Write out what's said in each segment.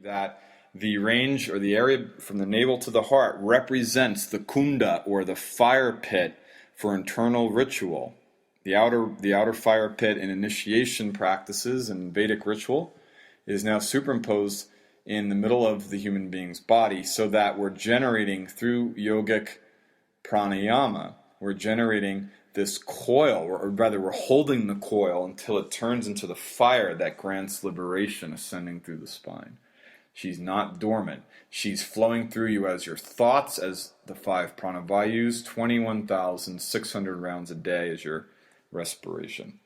that the range or the area from the navel to the heart represents the kunda or the fire pit for internal ritual. The outer fire pit in initiation practices and Vedic ritual is now superimposed in the middle of the human being's body, so that we're generating through yogic pranayama, we're generating this coil, or rather we're holding the coil until it turns into the fire that grants liberation ascending through the spine. She's not dormant. She's flowing through you as your thoughts, as the 5 pranavayus, 21,600 rounds a day as your respiration.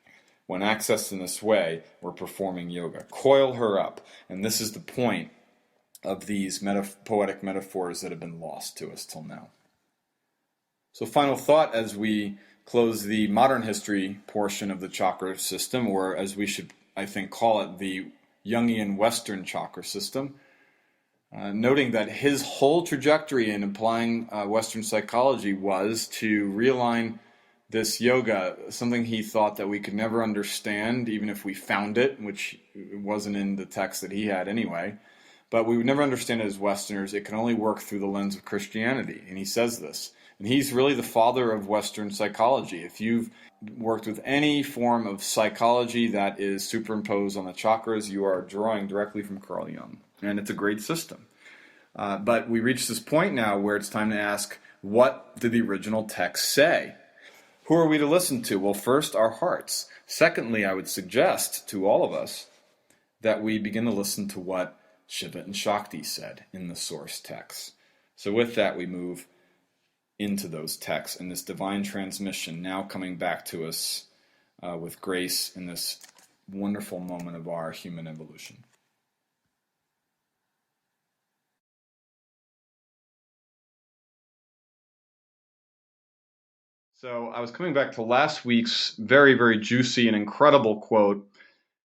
When accessed in this way, we're performing yoga. Coil her up. And this is the point of these poetic metaphors that have been lost to us till now. So final thought as we close the modern history portion of the chakra system, or as we should, I think, call it the Jungian Western chakra system, noting that his whole trajectory in applying Western psychology was to realign this yoga, something he thought that we could never understand, even if we found it, which wasn't in the text that he had anyway. But we would never understand it as Westerners. It can only work through the lens of Christianity. And he says this. And he's really the father of Western psychology. If you've worked with any form of psychology that is superimposed on the chakras, you are drawing directly from Carl Jung. And it's a great system. But we reach this point now where it's time to ask, what did the original text say? Who are we to listen to? Well, first, our hearts. Secondly, I would suggest to all of us that we begin to listen to what Shiva and Shakti said in the source text. So with that, we move into those texts and this divine transmission now coming back to us with grace in this wonderful moment of our human evolution. So I was coming back to last week's very, very juicy and incredible quote